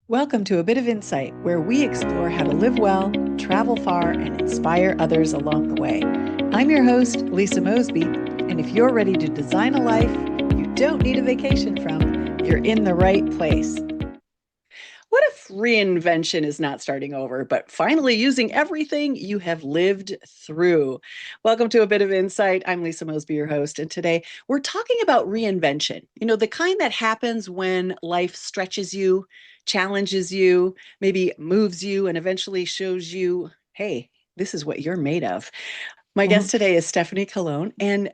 Welcome to A Bit of Insight, where we explore how to live well, travel far, and inspire others along the way. I'm your host, Lisa Mosbey, and if you're ready to design a life you don't need a vacation from, you're in the right place. What if reinvention is not starting over, but finally using everything you have lived through? Welcome to A Bit of Insight. I'm Lisa Mosby, your host, and today we're talking about reinvention. You know, the kind that happens when life stretches you, challenges you, maybe moves you, and eventually shows you, hey, this is what you're made of. My guest Mhm. today is Stephanie Cologne, and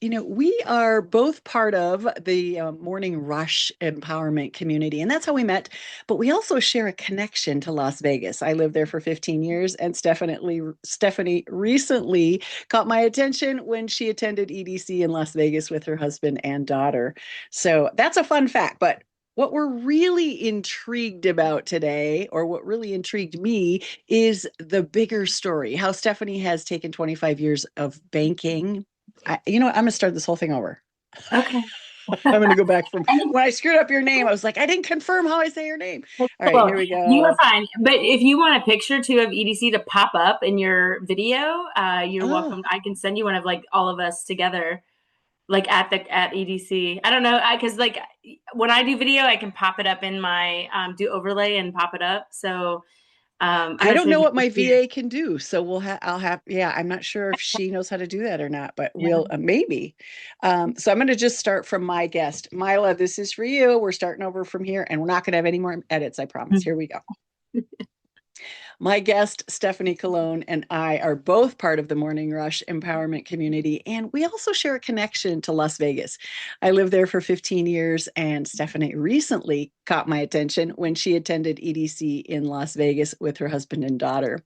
we are both part of the Morning Rush empowerment community, and that's how we met. But we also share a connection to Las Vegas. I lived there for 15 years, and Stephanie recently caught my attention when she attended EDC in Las Vegas with her husband and daughter. So that's a fun fact. But what we're really intrigued about today, or what really intrigued me, is the bigger story, how Stephanie has taken 25 years of banking. I'm going to start this whole thing over. Okay. I'm going to go back from And when I screwed up your name. I was like, I didn't confirm how I say your name. All right, well, here we you are go. fine. But if you want a picture too of EDC to pop up in your video, you're Oh, welcome. I can send you one of like all of us together, like at EDC. I don't know, because like when I do video, I can pop it up in my do overlay and pop it up. So I'm I not don't sure if know you what can my see it. VA can do. So I'll have, yeah, I'm not sure if she knows how to do that or not, but Yeah. we'll maybe. So I'm going to just start from my guest. Mila, this is for you. We're starting over from here and we're not going to have any more edits, I promise. Here we go. My guest, Stephanie Cologne, and I are both part of the Morning Rush empowerment community, and we also share a connection to Las Vegas. I lived there for 15 years, and Stephanie recently caught my attention when she attended EDC in Las Vegas with her husband and daughter.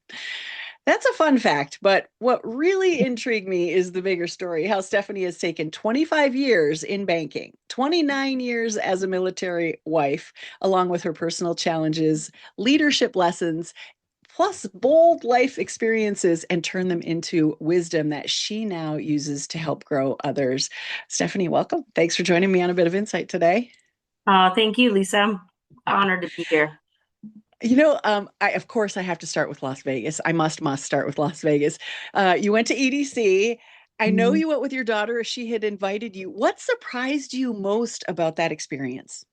That's a fun fact, but what really intrigued me is the bigger story, how Stephanie has taken 25 years in banking, 29 years as a military wife, along with her personal challenges, leadership lessons, plus bold life experiences, and turn them into wisdom that she now uses to help grow others. Stephanie, welcome. Thanks for joining me on A Bit of Insight today. Thank you, Lisa. I'm honored to be here. Of course I have to start with Las Vegas. I must start with Las Vegas. You went to EDC. I know Mhm. you went with your daughter if she had invited you. What surprised you most about that experience?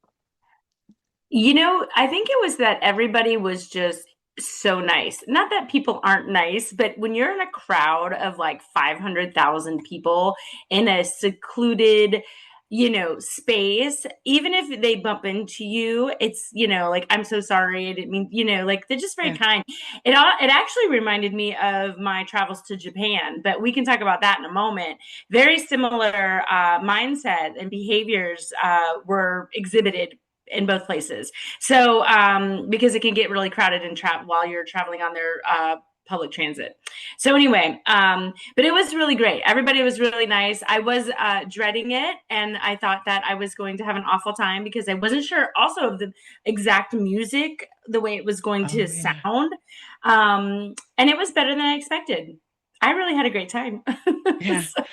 I think it was that everybody was just so nice. Not that people aren't nice, but when you're in a crowd of like 500,000 people in a secluded, space, even if they bump into you, it's, like, I'm so sorry. I didn't mean, like they're just very Yeah. kind. It actually reminded me of my travels to Japan, but we can talk about that in a moment. Very similar mindset and behaviors were exhibited in both places. So, because it can get really crowded in while you're traveling on their public transit. So anyway, but it was really great. Everybody was really nice. I was dreading it, and I thought that I was going to have an awful time because I wasn't sure also of the exact music, the way it was going to Oh, yeah. sound, and it was better than I expected. I really had a great time. Yeah. So,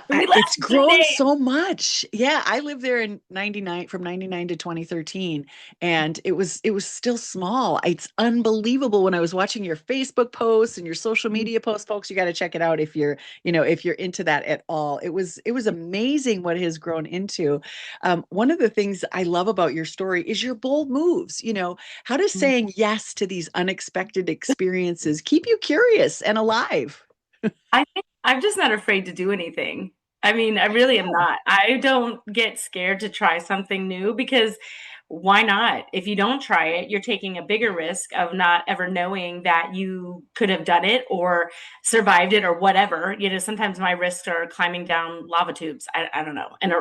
we It's lasted 3 grown days. so much. Yeah, I lived there in 99, from 99 to 2013, and it was still small. It's unbelievable when I was watching your Facebook posts and your social media posts, folks. You got to check it out if you're into that at all. It was amazing what it has grown into. One of the things I love about your story is your bold moves. How does saying yes to these unexpected experiences keep you curious and alive? I think I'm just not afraid to do anything. I mean, I really am Oh, not. I don't get scared to try something new because why not? If you don't try it, you're taking a bigger risk of not ever knowing that you could have done it or survived it or whatever. Sometimes my risks are climbing down lava tubes. I don't know, and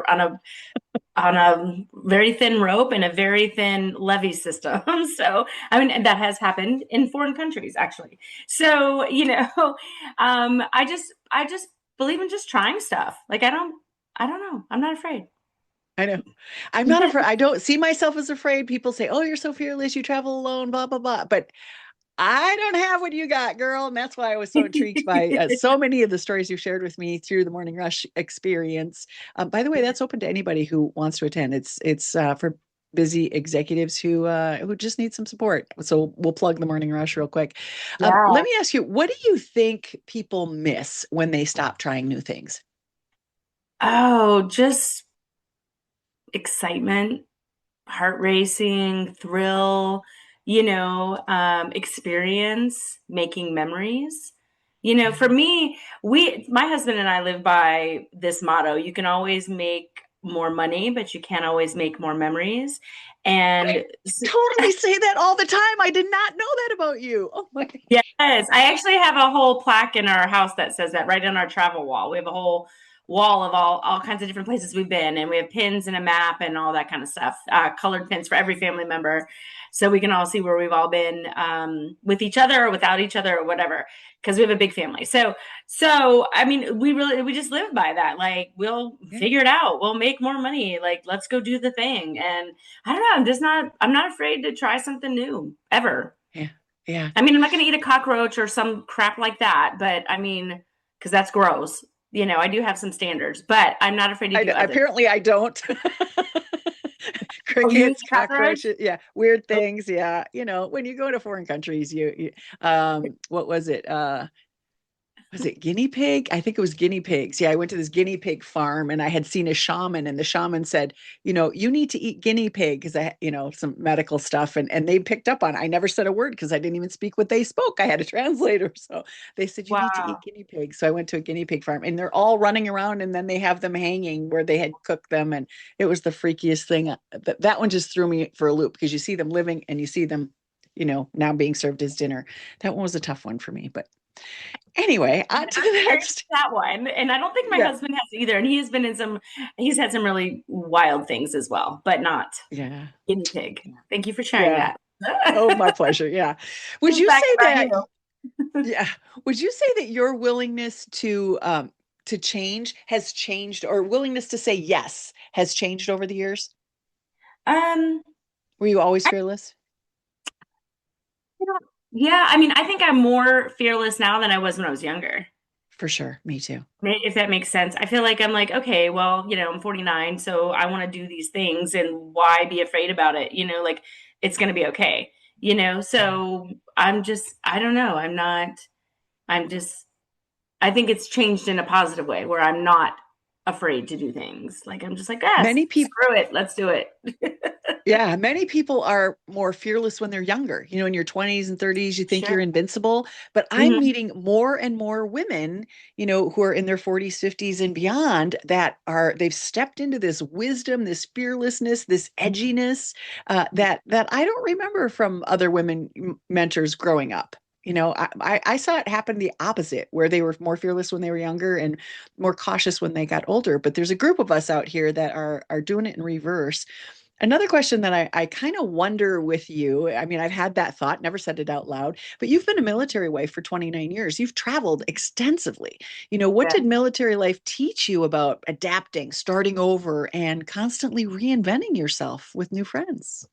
on a very thin rope and a very thin levee system. So, I mean, and that has happened in foreign countries actually. So, I just believe in just trying stuff. Like I don't know. I'm not afraid. I know. I'm not afraid. I don't see myself as afraid. People say, "Oh, you're so fearless. You travel alone, blah, blah, blah." But I don't have what you got, girl. And that's why I was so intrigued by so many of the stories you shared with me through the Morning Rush experience. By the way, that's open to anybody who wants to attend. It's for busy executives who just need some support. So we'll plug the morning rush real quick. Yeah. Let me ask you, what do you think people miss when they stop trying new things? Oh, just excitement, heart racing, thrill, experience, making memories. For me, my husband and I live by this motto: you can always make more money, but you can't always make more memories. I And totally say that all the time. I did not know that about you. Oh my. yes, I actually have a whole plaque in our house that says that right on our travel wall. We have a whole wall of all kinds of different places we've been, and we have pins and a map and all that kind of stuff, colored pins for every family member, so we can all see where we've all been, with each other or without each other or whatever, because we have a big family. So I mean, we just live by that. Like, we'll Yeah, figure it out. We'll make more money. Like, let's go do the thing. And I don't know. I'm not afraid to try something new ever. yeah, yeah. I mean, I'm not going to eat a cockroach or some crap like that, but I mean, because that's gross. I do have some standards, but I'm not afraid to do other. Apparently I don't. Oh, you eat Crickets, cockroach? cockroaches, yeah, weird Oh, things. Yeah, when you go to foreign countries, what was it? Was it guinea pig? I think it was guinea pigs. Yeah, I went to this guinea pig farm and I had seen a shaman, and the shaman said, you need to eat guinea pig because some medical stuff, and they picked up on it. I never said a word because I didn't even speak what they spoke. I had a translator. So they said, you need to eat wow. guinea pig. So I went to a guinea pig farm and they're all running around, and then they have them hanging where they had cooked them. And it was the freakiest thing. That one just threw me for a loop because you see them living and you see them, now being served as dinner. That one was a tough one for me, but anyway, on to I've the experienced next. that one, and I don't think my Yeah. husband has either. And he's had some really wild things as well, but not Yeah. guinea pig. Thank you for sharing Yeah. that. Oh, my pleasure. Yeah. Would Fun you fact say about that, you. yeah, would you say that your willingness to change has changed, or willingness to say yes has changed over the years? Um, Were you always I, fearless? yeah, I mean, I think I'm more fearless now than I was when I was younger. For sure. Me too. If that makes sense. I feel like I'm like, okay, well, I'm 49, so I want to do these things, and why be afraid about it? Like, it's going to be okay. Yeah. So I don't know. I'm just, I think it's changed in a positive way where I'm not afraid to do things. Like, I'm just like, yes, Many people screw it, let's do it. Yeah, many people are more fearless when they're younger. In your 20s and 30s, you think you're Sure. invincible. But I'm Hmm. meeting more and more women, who are in their 40s, 50s, and beyond they've stepped into this wisdom, this fearlessness, this edginess that I don't remember from other women mentors growing up. I saw it happen the opposite, where they were more fearless when they were younger and more cautious when they got older. But there's a group of us out here that are doing it in reverse. Another question that I kind of wonder with you, I mean, I've had that thought, never said it out loud, but you've been a military wife for 29 years. You've traveled extensively. What Yeah. did military life teach you about adapting, starting over, and constantly reinventing yourself with new friends?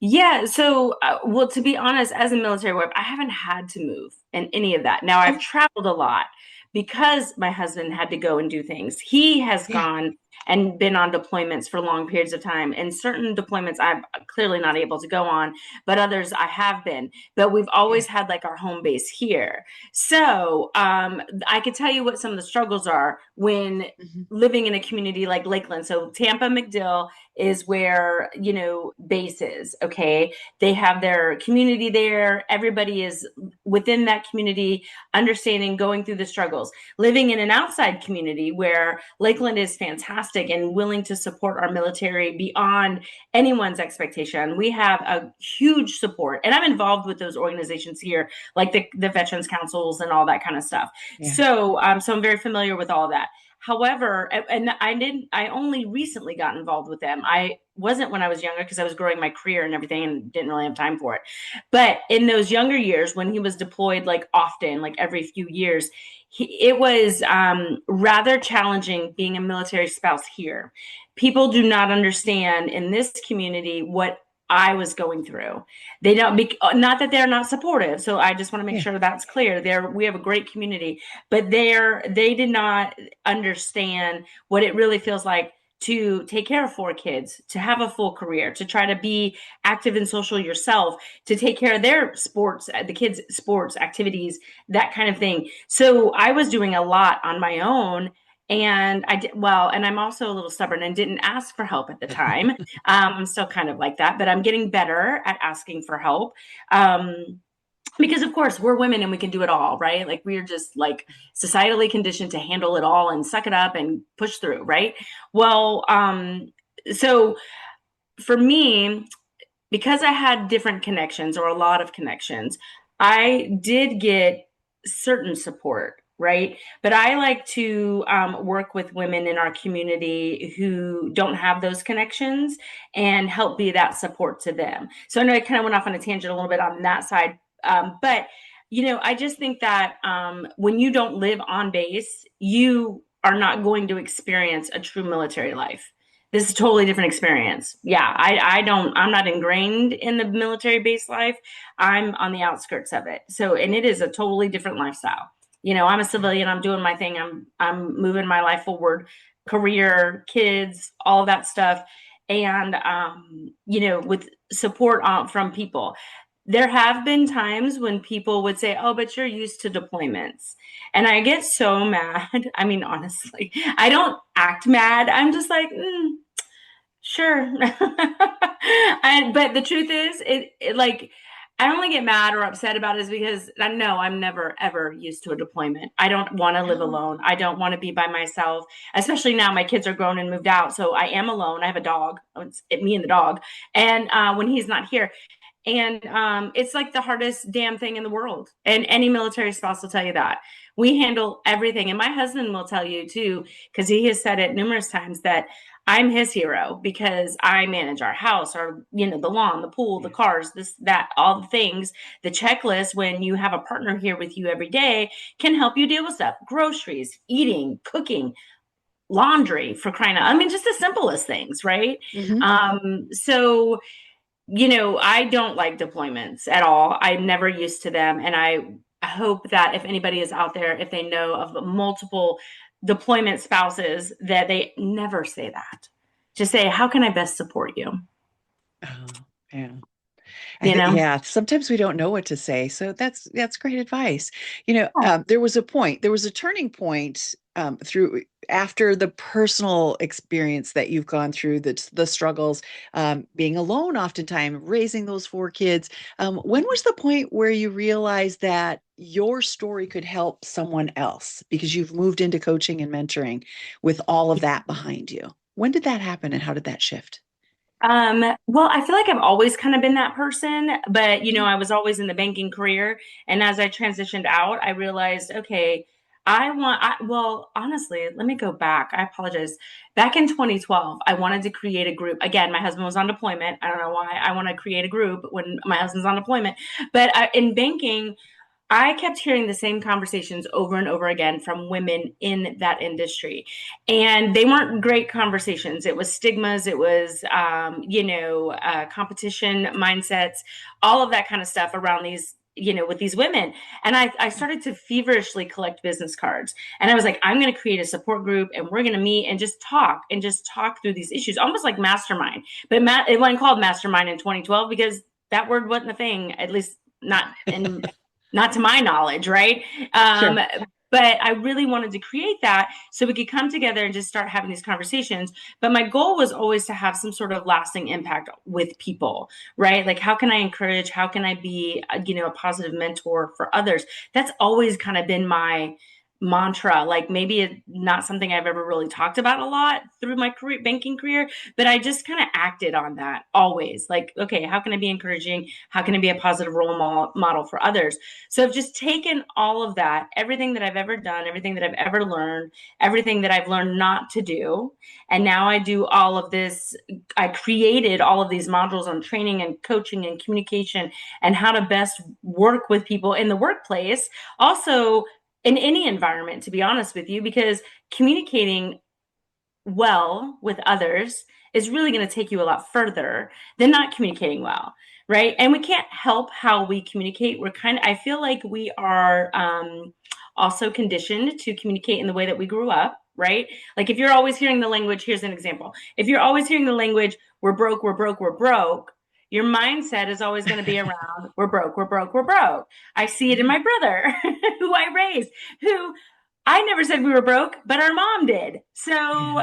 Yeah. So, well, to be honest, as a military wife, I haven't had to move in any of that. Now, I've Oh, traveled a lot because my husband had to go and do things. He has yeah, gone and been on deployments for long periods of time. And certain deployments I'm clearly not able to go on, but others I have been. But we've yeah. always had like our home base here. So, I could tell you what some of the struggles are when Mhm. living in a community like Lakeland. So, Tampa McDill is where base is. Okay, they have their community there, everybody is within that community, understanding, going through the struggles. Living in an outside community where Lakeland is fantastic and willing to support our military beyond anyone's expectation, we have a huge support, and I'm involved with those organizations here, like the veterans councils and all that kind of stuff. Yeah. So I'm very familiar with all of that. However, and I only recently got involved with them. I wasn't when I was younger because I was growing my career and everything and didn't really have time for it. But in those younger years, when he was deployed like often, like every few years, it was rather challenging being a military spouse here. People do not understand in this community what I was going through. They don't be, not that they're not supportive. So I just want to make Yeah. sure that's clear. We have a great community, but they did not understand what it really feels like to take care of 4 kids, to have a full career, to try to be active and social yourself, to take care of their sports, the kids' sports activities, that kind of thing. So I was doing a lot on my own. And I did well, and I'm also a little stubborn and didn't ask for help at the time. I'm still kind of like that, but I'm getting better at asking for help. Because of course we're women and we can do it all, right? Like we're just like societally conditioned to handle it all and suck it up and push through, right? Well, so for me, because I had different connections or a lot of connections, I did get certain support, right? But I like to work with women in our community who don't have those connections and help be that support to them. So I know I kind of went off on a tangent a little bit on that side, but I just think that when you don't live on base, you are not going to experience a true military life. This is a totally different experience. Yeah, I'm not ingrained in the military base life. I'm on the outskirts of it. So, and it is a totally different lifestyle. I'm a civilian, I'm doing my thing, I'm moving my life forward, career, kids, all of that stuff. And with support from people. There have been times when people would say, "Oh, but you're used to deployments." And I get so mad. I mean, honestly, I don't act mad. I'm just like, sure. But the truth is, it like, I only get mad or upset about it is because I know I'm never ever used to a deployment. I don't want to live alone. I don't want to be by myself, especially now my kids are grown and moved out. So I am alone. I have a dog. It's me and the dog. And when he's not here, and it's like the hardest damn thing in the world. And any military spouse will tell you that. We handle everything. And my husband will tell you too, because he has said it numerous times, that I'm his hero because I manage our house, the lawn, the pool, the cars, this, that, all the things. The checklist, when you have a partner here with you every day, can help you deal with stuff. Groceries, eating, cooking, laundry, for crying out. I mean, just the simplest things, right? So I don't like deployments at all. I'm never used to them. And I hope that if anybody is out there, if they know of multiple deployment spouses, that they never say that. Just say, how can I best support you? Oh, yeah. You know? Yeah, sometimes we don't know what to say. So that's great advice. Oh. There was a turning point through after the personal experience that you've gone through, the struggles, being alone, oftentimes raising those 4 kids. When was the point where you realized that your story could help someone else because you've moved into coaching and mentoring with all of that behind you? When did that happen, and how did that shift? Well, I feel like I've always kind of been that person, but I was always in the banking career. And as I transitioned out, I realized, okay, well, honestly, let me go back. I apologize. Back in 2012, I wanted to create a group. Again, my husband was on deployment. I don't know why I want to create a group when my husband's on deployment, but in banking, I kept hearing the same conversations over and over again from women in that industry. And they weren't great conversations. It was stigmas, it was, competition mindsets, all of that kind of stuff around these, with these women. And I started to feverishly collect business cards. And I was like, I'm going to create a support group and we're going to meet and just talk through these issues, almost like mastermind. But it wasn't called mastermind in 2012 because that word wasn't a thing, at least not to my knowledge, right? Sure. But I really wanted to create that so we could come together and just start having these conversations. But my goal was always to have some sort of lasting impact with people, right? Like, how can I encourage? How can I be, a positive mentor for others? That's always kind of been my mantra. Like, maybe it's not something I've ever really talked about a lot through my banking career, but I just kind of acted on that always. Like, okay, how can I be encouraging? How can I be a positive role model for others? So I've just taken all of that, everything that I've ever done, everything that I've ever learned, everything that I've learned not to do. And now I do all of this. I created all of these modules on training and coaching and communication and how to best work with people in the workplace. Also, in any environment, to be honest with you, because communicating well with others is really going to take you a lot further than not communicating well, right? And we can't help how we communicate. I feel like we are also conditioned to communicate in the way that we grew up. right? Like if you're always hearing the language, here's an example. If you're always hearing the language, we're broke, we're broke, we're broke, your mindset is always going to be around, we're broke, we're broke, we're broke. I see it in my brother who I raised, who I never said we were broke, but our mom did. So,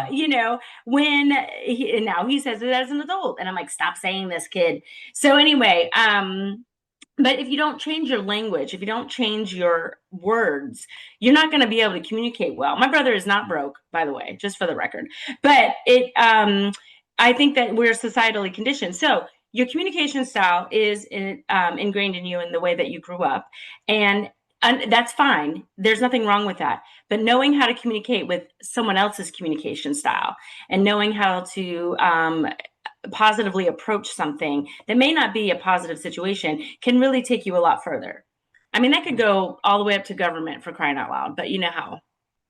Yeah. when and now he says it as an adult, and I'm like, stop saying this, kid. So anyway, but if you don't change your language, if you don't change your words, you're not going to be able to communicate well. My brother is not broke, by the way, just for the record. But I think that we're societally conditioned. So your communication style is ingrained in you in the way that you grew up, and that's fine. There's nothing wrong with that. But knowing how to communicate with someone else's communication style and knowing how to positively approach something that may not be a positive situation can really take you a lot further. I mean, that could go all the way up to government, for crying out loud, but you know how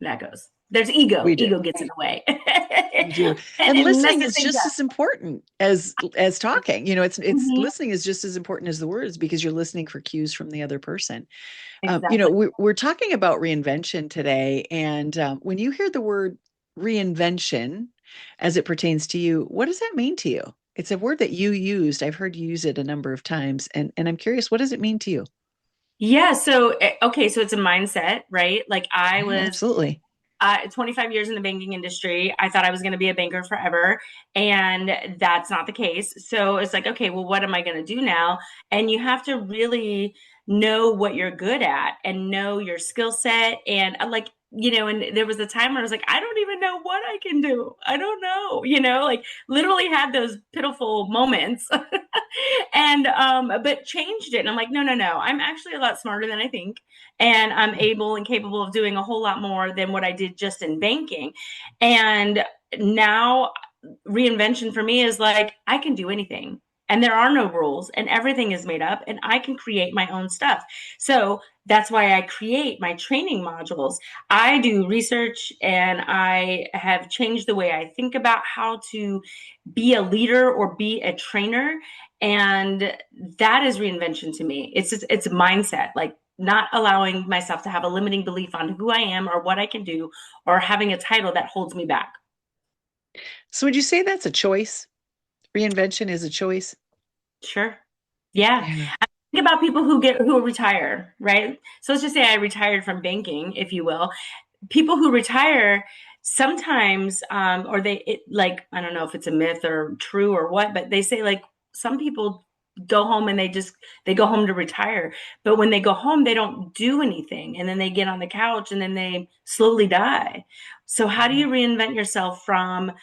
that goes. There's ego. We do. Ego gets in the way. We do. And and listening messes is things just up. as important as talking. It's Mhm. listening is just as important as the words because you're listening for cues from the other person. Exactly. We're talking about reinvention today, and when you hear the word reinvention as it pertains to you, what does that mean to you? It's a word that you used. I've heard you use it a number of times, and I'm curious, what does it mean to you? Yeah. So, okay. So it's a mindset, right? Like I Yeah, was absolutely. 25 years in the banking industry. I thought I was going to be a banker forever, and that's not the case. So it's like, okay, well, what am I going to do now? And you have to really know what you're good at and know your skill set. And and there was a time where I was like, I don't even know what I can do. I don't know, like literally had those pitiful moments and but changed it. And I'm like, no, no, no. I'm actually a lot smarter than I think, and I'm able and capable of doing a whole lot more than what I did just in banking. And now reinvention for me is like I can do anything. And there are no rules, and everything is made up, and I can create my own stuff. So that's why I create my training modules. I do research, and I have changed the way I think about how to be a leader or be a trainer. And that is reinvention to me. It's a mindset, like not allowing myself to have a limiting belief on who I am or what I can do, or having a title that holds me back. So would you say that's a choice? Reinvention is a choice? Sure. Yeah. Yeah. I think about people who retire, right? So let's just say I retired from banking, if you will. People who retire sometimes, or like, I don't know if it's a myth or true or what, but they say like some people go home and they go home to retire. But when they go home, they don't do anything. And then they get on the couch and then they slowly die. So how do you reinvent yourself for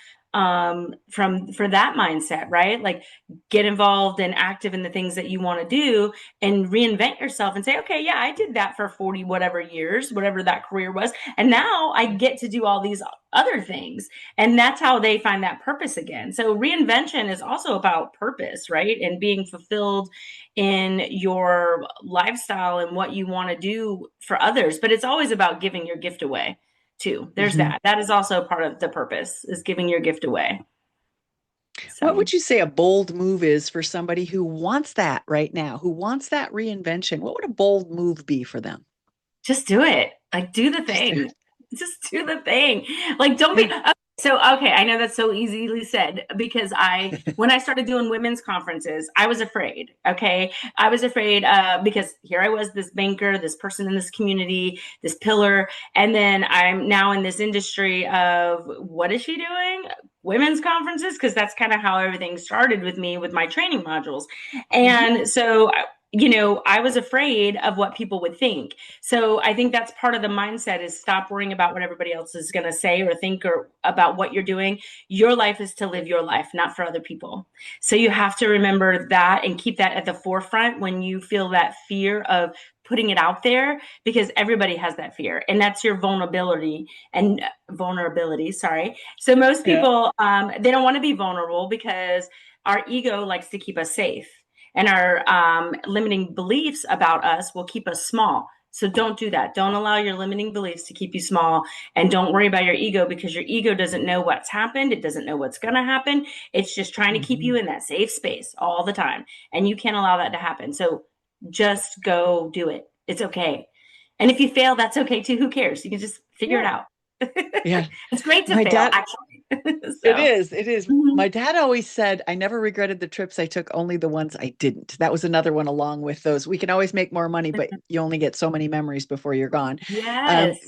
that mindset, right? Like get involved and active in the things that you want to do and reinvent yourself and say, okay, yeah, I did that for 40 whatever years, whatever that career was, and now I get to do all these other things. And that's how they find that purpose again. So reinvention is also about purpose, right? And being fulfilled in your lifestyle and what you want to do for others, but it's always about giving your gift away too. There's Mhm. that is also part of the purpose, is giving your gift away. What So would you say a bold move is for somebody who wants that right now, who wants that reinvention? What would a bold move be for them? just do it. Like do the Just do thing. it. Just do the thing. Like don't be Yeah. okay, so okay, I know that's so easily said because when I started doing women's conferences, I was afraid. Okay. I was afraid because here I was, this banker, this person in this community, this pillar, and then I'm now in this industry of what is she doing? Women's conferences, because that's kind of how everything started with me with my training modules. Mhm. And so I was afraid of what people would think. So I think that's part of the mindset, is stop worrying about what everybody else is going to say or think or about what you're doing. Your life is to live your life, not for other people. So you have to remember that and keep that at the forefront when you feel that fear of putting it out there, because everybody has that fear, and that's your vulnerability. Sorry. So most Yeah. people, they don't want to be vulnerable because our ego likes to keep us safe, and our limiting beliefs about us will keep us small. So don't do that. Don't allow your limiting beliefs to keep you small, and don't worry about your ego, because your ego doesn't know what's happened. It doesn't know what's going to happen. It's just trying to keep you Mhm. in that safe space all the time. And you can't allow that to happen. So just go do it. It's okay. And if you fail, that's okay too. Who cares? You can just figure it Yeah. out. Yeah. It's great to My fail, dad, actually. it So, is. It is. mhm. My dad always said, I never regretted the trips I took, only the ones I didn't. That was another one along with those. We can always make more money, but you only get so many memories before you're gone. Yes.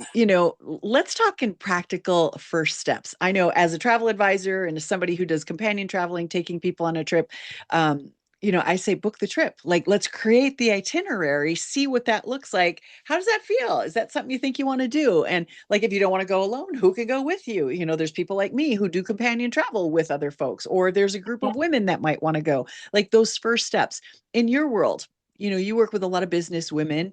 Let's talk in practical first steps. I know as a travel advisor and as somebody who does companion traveling, taking people on a trip, I say book the trip. Like, let's create the itinerary, see what that looks like. How does that feel? Is that something you think you want to do? And like, if you don't want to go alone, who can go with you? There's people like me who do companion travel with other folks, or there's a group Yeah. of women that might want to go. Like those first steps in your world. You work with a lot of business women.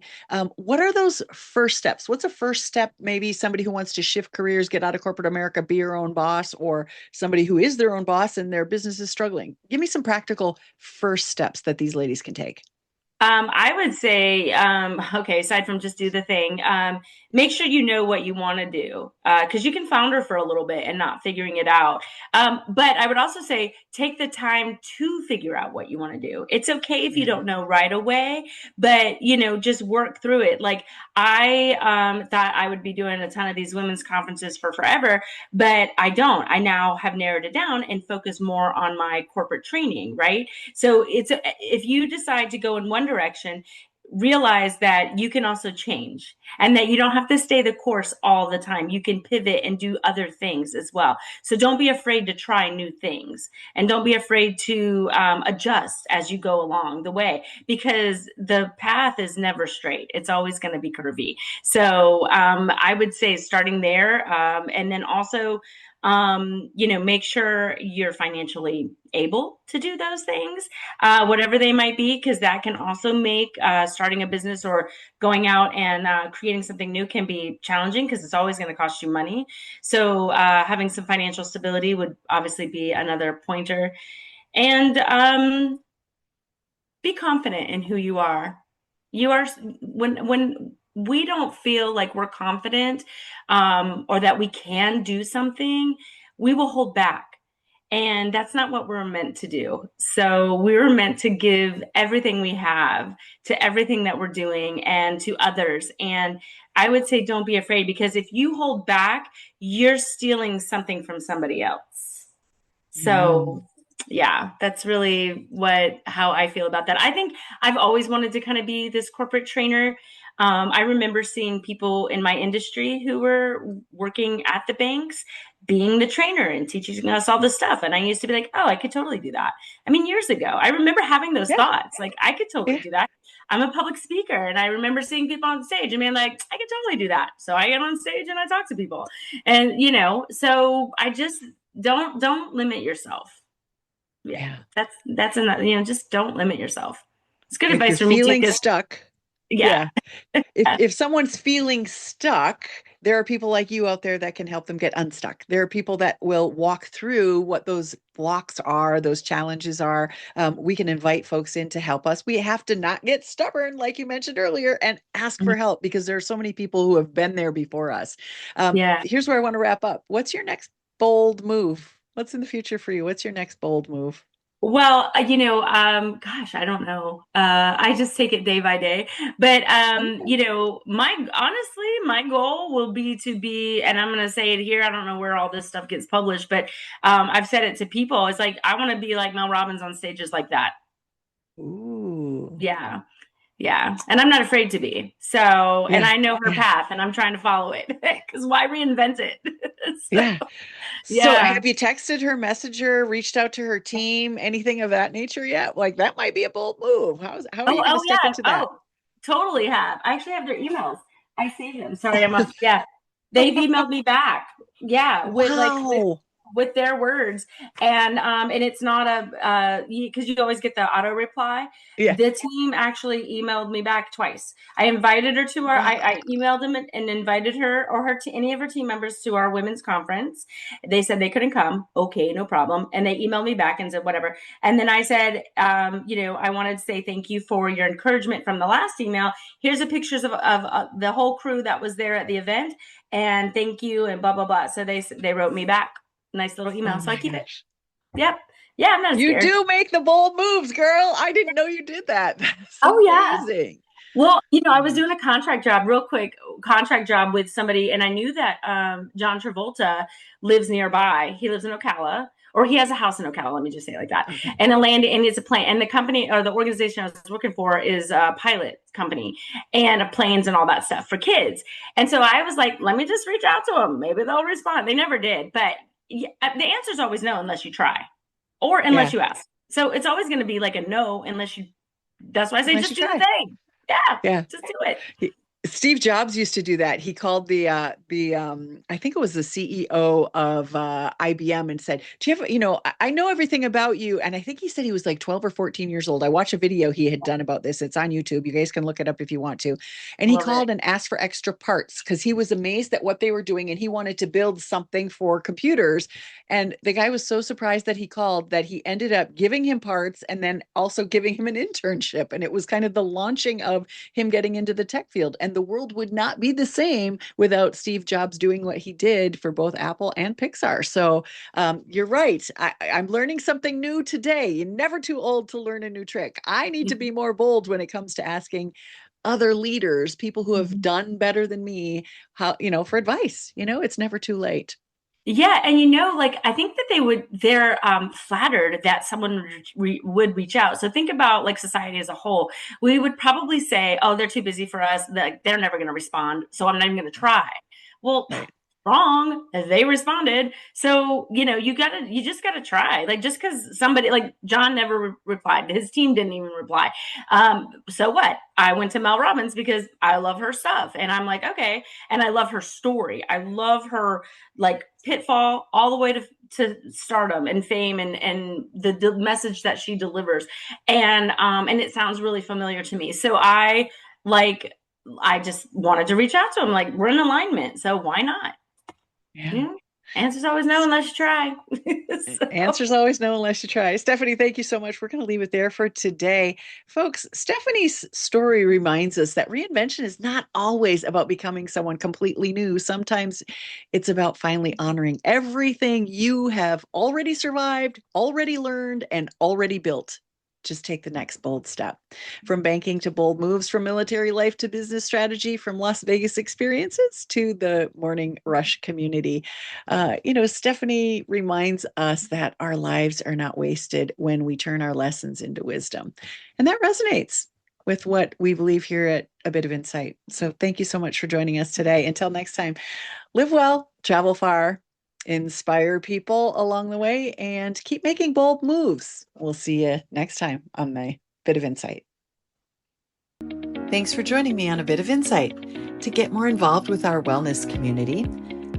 What are those first steps? What's a first step? Maybe somebody who wants to shift careers, get out of corporate America, be your own boss, or somebody who is their own boss and their business is struggling. Give me some practical first steps that these ladies can take. I would say, okay, aside from just do the thing, make sure you know what you want to do, because you can flounder for a little bit and not figuring it out. But I would also say take the time to figure out what you want to do. It's okay if you Yeah. don't know right away, but just work through it. Like I thought I would be doing a ton of these women's conferences for forever, but I don't. I now have narrowed it down and focus more on my corporate training, right? So if you decide to go in one direction, realize that you can also change and that you don't have to stay the course all the time. You can pivot and do other things as well. So don't be afraid to try new things, and don't be afraid to adjust as you go along the way, because the path is never straight. It's always going to be curvy. So I would say starting there, and then also make sure you're financially able to do those things, whatever they might be, because that can also make starting a business or going out and creating something new can be challenging, because it's always going to cost you money. So having some financial stability would obviously be another pointer. And be confident in who you are. You are when we don't feel like we're confident, or that we can do something, we will hold back. And that's not what we're meant to do. So we were meant to give everything we have to everything that we're doing and to others. And I would say don't be afraid, because if you hold back, you're stealing something from somebody else. Mm. So yeah, that's really how I feel about that. I think I've always wanted to kind of be this corporate trainer. I remember seeing people in my industry who were working at the banks being the trainer and teaching us all this stuff. And I used to be like, oh, I could totally do that. I mean, years ago, I remember having those Yeah. thoughts. Like, I could totally Yeah. do that. I'm a public speaker, and I remember seeing people on stage and being like, I could totally do that. So I get on stage and I talk to people. And, so I just don't limit yourself. Yeah, Yeah. that's another, just don't limit yourself. It's good And if you're advice for me too, feeling because stuck, yeah. yeah. If someone's feeling stuck, there are people like you out there that can help them get unstuck. There are people that will walk through what those blocks are, those challenges are. We can invite folks in to help us. We have to not get stubborn, like you mentioned earlier, and ask for help, because there are so many people who have been there before us. Yeah. Here's where I want to wrap up. What's your next bold move? What's in the future for you? What's your next bold move? Well, gosh, I don't know. I just take it day by day. But my goal will be to be, and I'm gonna say it here. I don't know where all this stuff gets published, but I've said it to people. It's like I want to be like Mel Robbins on stages like that. Ooh. Yeah. Yeah. And I'm not afraid to be. So, and Yeah. I know her Yeah. path and I'm trying to follow it, because why reinvent it? So, Yeah. So yeah. have you texted her, messaged her, reached out to her team, anything of that nature yet? Like that might be a bold move. How are you going to step Yeah. into that? Oh, totally have. I actually have their emails. I saved them. Sorry, I'm off. Yeah. They've emailed me back. Yeah. Wow. With their words. And it's not because you always get the auto reply. Yeah. The team actually emailed me back twice. I invited her to Wow. I emailed them and invited her or any of her team members to our women's conference. They said they couldn't come. Okay, no problem. And they emailed me back and said whatever. And then I said, I wanted to say thank you for your encouragement from the last email. Here's the pictures of the whole crew that was there at the event, and thank you and blah blah blah. So they wrote me back, nice little Oh email. So I my keep it. gosh. Yep. Yeah, I'm not You scared. do make the bold moves, girl. I didn't know you did that. That's Oh yeah. amazing. Well, I was doing a contract job, real quick contract job with somebody, and I knew that John Travolta lives nearby. He lives in Ocala, or he has a house in Ocala. Let me just say it like that. Okay. And it's a plane, and the company or the organization I was working for is a pilot company and planes and all that stuff for kids. And so I was like, let me just reach out to them. Maybe they'll respond. They never did, but the answer is always no unless you try, or unless you ask. So it's always going to be like a no unless you. That's why I say just do the thing. Yeah, just do it. Steve Jobs used to do that. He called I think it was the CEO of IBM and said, do you have, I know everything about you. And I think he said he was like 12 or 14 years old. I watched a video he had done about this. It's on YouTube. You guys can look it up if you want to. And he called and asked for extra parts because he was amazed at what they were doing. And he wanted to build something for computers. And the guy was so surprised that he called that he ended up giving him parts and then also giving him an internship. And it was kind of the launching of him getting into the tech field. And the world would not be the same without Steve Jobs doing what he did for both Apple and Pixar. So you're right. I'm learning something new today. You're never too old to learn a new trick. I need to be more bold when it comes to asking other leaders, people who have done better than me, how, for advice. It's never too late. Yeah, and I think that they're flattered that someone would reach out. So think about like society as a whole. We would probably say, "Oh, they're too busy for us. They're never going to respond, so I'm not even going to try." Well, wrong. They responded. So, you just gotta try. Like, just because somebody like John never replied, his team didn't even reply. So what? I went to Mel Robbins because I love her stuff. And I'm like, okay. And I love her story. I love her like pitfall all the way to stardom and fame and the message that she delivers. And it sounds really familiar to me. So I just wanted to reach out to him. Like, we're in alignment. So why not? Yeah. Answer's always no unless you try. Answer's always no unless you try. Stephanie, thank you so much. We're going to leave it there for today. Folks, Stephanie's story reminds us that reinvention is not always about becoming someone completely new. Sometimes it's about finally honoring everything you have already survived, already learned, and already built. Just take the next bold step. From banking to bold moves, from military life to business strategy, from Las Vegas experiences to the morning rush community. Stephanie reminds us that our lives are not wasted when we turn our lessons into wisdom. And that resonates with what we believe here at A Bit of Insight. So thank you so much for joining us today. Until next time, live well, travel far, inspire people along the way, and keep making bold moves. We'll see you next time on my Bit of Insight. Thanks for joining me on A Bit of Insight. To get more involved with our wellness community,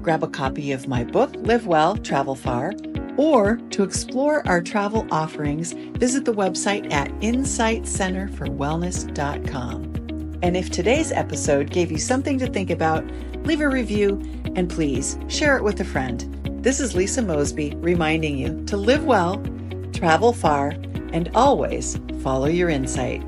grab a copy of my book, Live Well, Travel Far, or to explore our travel offerings, visit the website at insightcenterforwellness.com. And if today's episode gave you something to think about, leave a review, and please share it with a friend. This is Lisa Mosbey reminding you to live well, travel far, and always follow your insight.